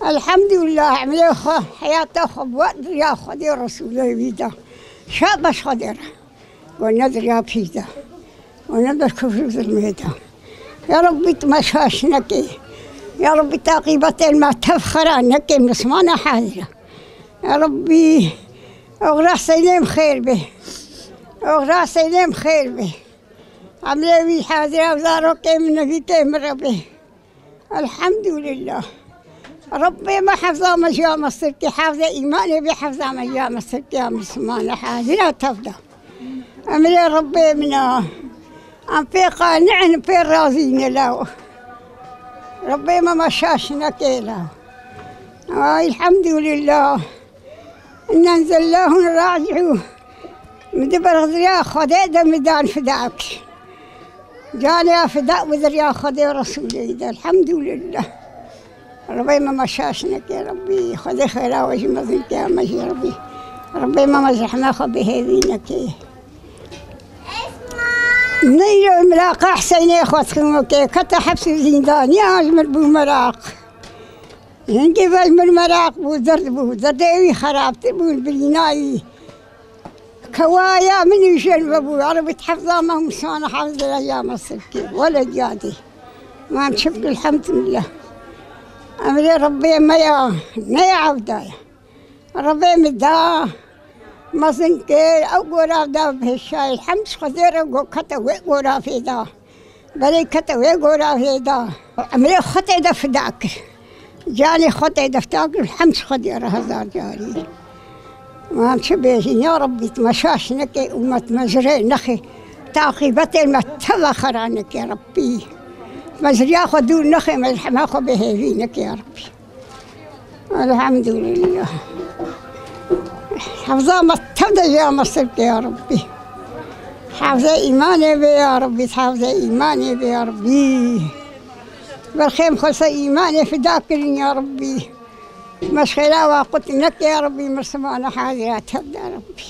الحمد لله عملي حياته خبوات يا خدي رسول الله شابش خدير ونذر يا بيدا ونذر كفر الميدا يا ربي تمشاشنك يا ربي تعقيبة ما تفخر عنك مسمانا حاضرة يا ربي أغرى سليم خير به أغرى سليم خير به عملي بي حاضرة وزارك من نبيك من ربي الحمد لله ربي ما حفظه مجام السلك حافظ إيماني بحفظه مجام السلك يا مسلمان حاضرة تفضل أمري ربي منا أم في قانع في راضين له ربي ما مشاشنا كيله الحمد لله إن ننزل له نراجعه مدبر ذريا خديد ميدان فداك جاني فداء وذريا خدي رسولي الحمد لله ربي ما مشاشنك يا ربي خذي خيرا وجمزنك يا مجي ربي ربي ما مزحنا خبي هذينك نيجي ملاق أحسن يا أخواتكم كتا حبس زندان يا أجمل بومراق ينقف أجمل مراق بوزرد أوي خراب تبون بالناي كوايا من يشل بابو عربي تحفظها ما هم سوانا حافظ الأيام السلكي ولا جادي ما نشفق الحمد لله أمري ربي ما عبدايا ربي مدا ما زنكير أو قرا دا بهالشاي الحمد خذير أو كتوي قرا في دا بري كتوي قرا في دا أمري خطي دا فداك جاني خطي دا فداك الحمد خذير هزار جاري ما نشبهين يا ربي تمشاشنك وما تمجرين نخي تعقيبتي ما تبخر عنك يا ربي مجري ياخذوا النخي ما ياخذ بهيفينك يا ربي الحمد لله حفظة ما تبدأ يا مصرك يا ربي حافظة إيماني بي يا ربي حافظة إيماني بي يا ربي بالخيم خلص إيماني في ذاكرين يا ربي مشغلة وقتنك يا ربي مرسمانة حاضرة تبدأ يا ربي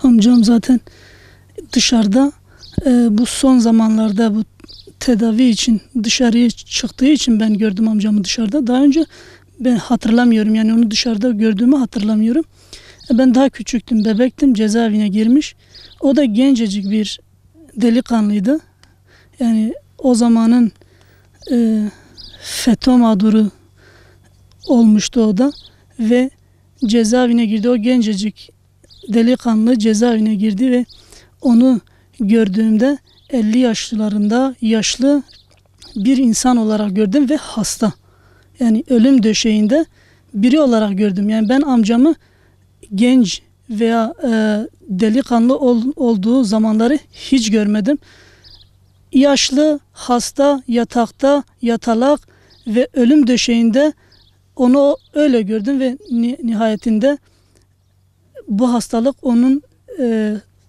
Amcam zaten dışarıda bu son zamanlarda bu tedavi için dışarıya çıktığı için ben gördüm amcamı dışarıda. Daha önce ben hatırlamıyorum, yani onu dışarıda gördüğümü hatırlamıyorum. Ben daha küçüktüm, bebektim, cezaevine girmiş. O da gencecik bir delikanlıydı. Yani o zamanın FETÖ mağduru olmuştu o da ve cezaevine girdi. O gencecik delikanlı cezaevine girdi ve onu gördüğümde 50 yaşlarında yaşlı bir insan olarak gördüm ve hasta. Yani ölüm döşeğinde biri olarak gördüm. Yani ben amcamı genç veya delikanlı olduğu zamanları hiç görmedim. Yaşlı, hasta, yatakta, yatalak ve ölüm döşeğinde onu öyle gördüm ve nihayetinde bu hastalık onun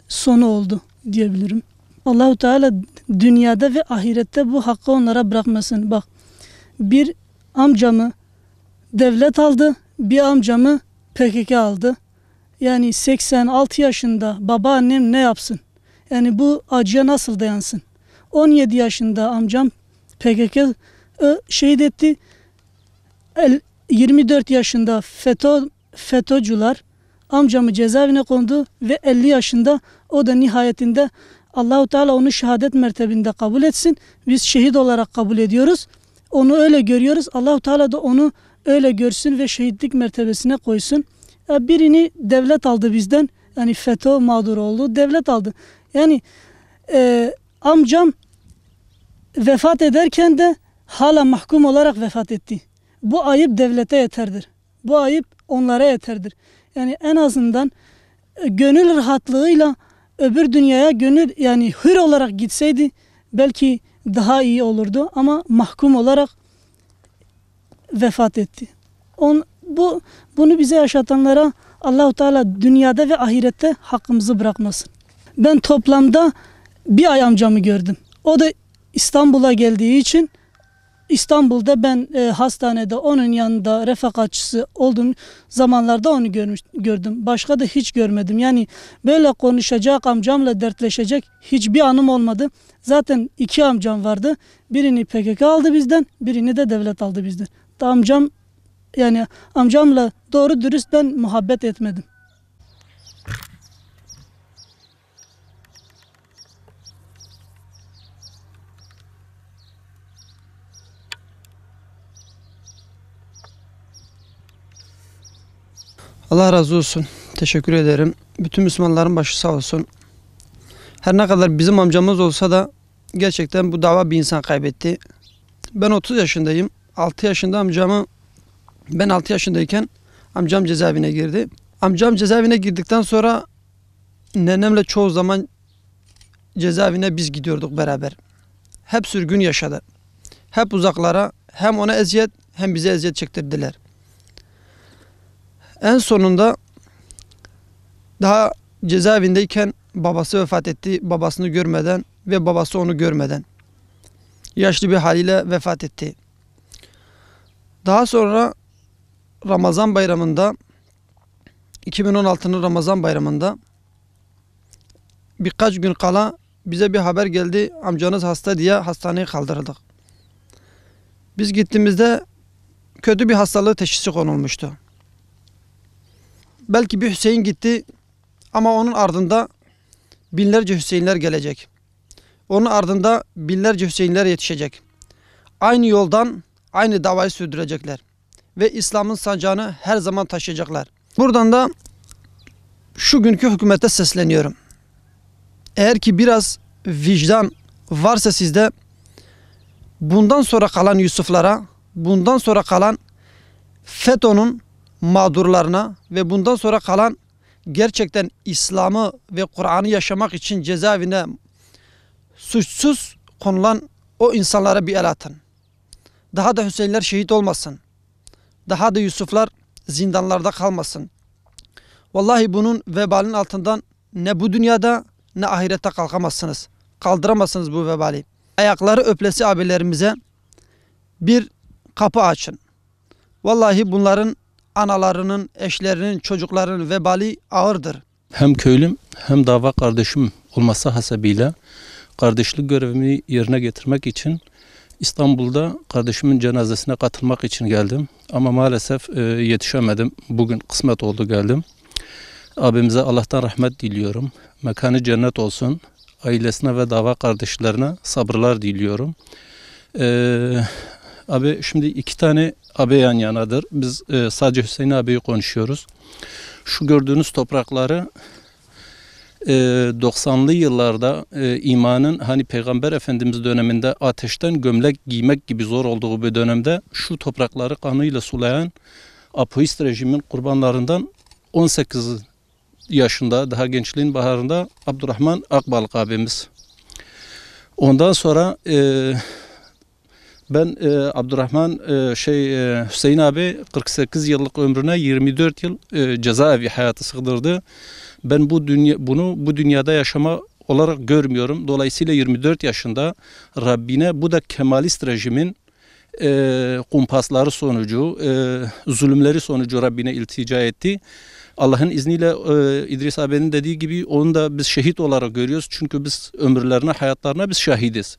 sonu oldu diyebilirim. Allahu Teala dünyada ve ahirette bu hakkı onlara bırakmasın. Bak, bir amcamı devlet aldı, bir amcamı PKK aldı. Yani 86 yaşında babaannem ne yapsın? Yani bu acıya nasıl dayansın? 17 yaşında amcam PKK şehit etti. 24 yaşında FETÖ'cüler amcamı cezaevine kondu ve 50 yaşında o da nihayetinde Allahu Teala onu şehadet mertebinde kabul etsin. Biz şehit olarak kabul ediyoruz. onu öyle görüyoruz. Allah-u Teala da onu öyle görsün ve şehitlik mertebesine koysun. Birini devlet aldı bizden. Yani FETÖ mağdur oldu. Devlet aldı. Yani amcam vefat ederken de hala mahkum olarak vefat etti. Bu ayıp devlete yeterdir. Bu ayıp onlara yeterdir. Yani en azından gönül rahatlığıyla öbür dünyaya yani hür olarak gitseydi belki daha iyi olurdu ama mahkum olarak vefat etti. Bunu bize yaşatanlara Allah-u Teala dünyada ve ahirette hakkımızı bırakmasın. Ben toplamda bir ay amcamı gördüm. O da İstanbul'a geldiği için İstanbul'da ben hastanede onun yanında refakatçısı olduğum zamanlarda onu gördüm. Başka da hiç görmedim. Yani böyle konuşacak, amcamla dertleşecek hiçbir anım olmadı. Zaten 2 amcam vardı. Birini PKK aldı bizden, birini de devlet aldı bizden. Amcamla doğru dürüst ben muhabbet etmedim. Allah razı olsun. Teşekkür ederim. Bütün Müslümanların başı sağ olsun. Her ne kadar bizim amcamız olsa da gerçekten bu dava bir insan kaybetti. Ben 30 yaşındayım. 6 yaşında ben 6 yaşındayken amcam cezaevine girdi. Amcam cezaevine girdikten sonra nenemle çoğu zaman cezaevine biz gidiyorduk beraber. Hep sürgün yaşadı. Hep uzaklara hem ona eziyet hem bize eziyet çektirdiler. En sonunda daha cezaevindeyken babası vefat etti. Babasını görmeden ve babası onu görmeden. Yaşlı bir haliyle vefat etti. Daha sonra Ramazan bayramında 2016'nın Ramazan bayramında birkaç gün kala bize bir haber geldi. Amcanız hasta diye hastaneye kaldırıldık. Biz gittiğimizde kötü bir hastalığı teşhisi konulmuştu. Belki bir Hüseyin gitti ama onun ardında binlerce Hüseyinler gelecek. Onun ardında binlerce Hüseyinler yetişecek. Aynı yoldan aynı davayı sürdürecekler. Ve İslam'ın sancağını her zaman taşıyacaklar. Buradan da şu günkü hükümete sesleniyorum. Eğer ki biraz vicdan varsa sizde, bundan sonra kalan Yusuflara, bundan sonra kalan FETÖ'nün mağdurlarına ve bundan sonra kalan gerçekten İslam'ı ve Kur'an'ı yaşamak için cezaevine suçsuz konulan o insanlara bir el atın. Daha da Hüseyinler şehit olmasın. Daha da Yusuflar zindanlarda kalmasın. Vallahi bunun vebalinin altından ne bu dünyada ne ahirette kalkamazsınız. Kaldıramazsınız bu vebali. Ayakları öplesi abilerimize bir kapı açın. Vallahi bunların analarının, eşlerinin, çocuklarının vebali ağırdır. Hem köylüm hem dava kardeşim olması hasebiyle kardeşlik görevimi yerine getirmek için İstanbul'da kardeşimin cenazesine katılmak için geldim. Ama maalesef yetişemedim. Bugün kısmet oldu geldim. Abimize Allah'tan rahmet diliyorum. Mekanı cennet olsun. Ailesine ve dava kardeşlerine sabırlar diliyorum. Abi şimdi 2 tane abi yan yanadır. Biz sadece Hüseyin abiyi konuşuyoruz. Şu gördüğünüz toprakları 90'lı yıllarda imanın hani Peygamber Efendimiz döneminde ateşten gömlek giymek gibi zor olduğu bir dönemde şu toprakları kanıyla sulayan apoist rejimin kurbanlarından 18 yaşında daha gençliğin baharında Abdurrahman Akbalık abimiz. Ondan sonra ben Hüseyin abi 48 yıllık ömrüne 24 yıl cezaevi hayatı sığdırdı. Ben bunu bu dünyada yaşama olarak görmüyorum. Dolayısıyla 24 yaşında Rabbine bu da Kemalist rejimin kumpasları sonucu, zulümleri sonucu Rabbine iltica etti. Allah'ın izniyle İdris abinin dediği gibi onu da biz şehit olarak görüyoruz. Çünkü biz ömürlerine, hayatlarına biz şahidiz.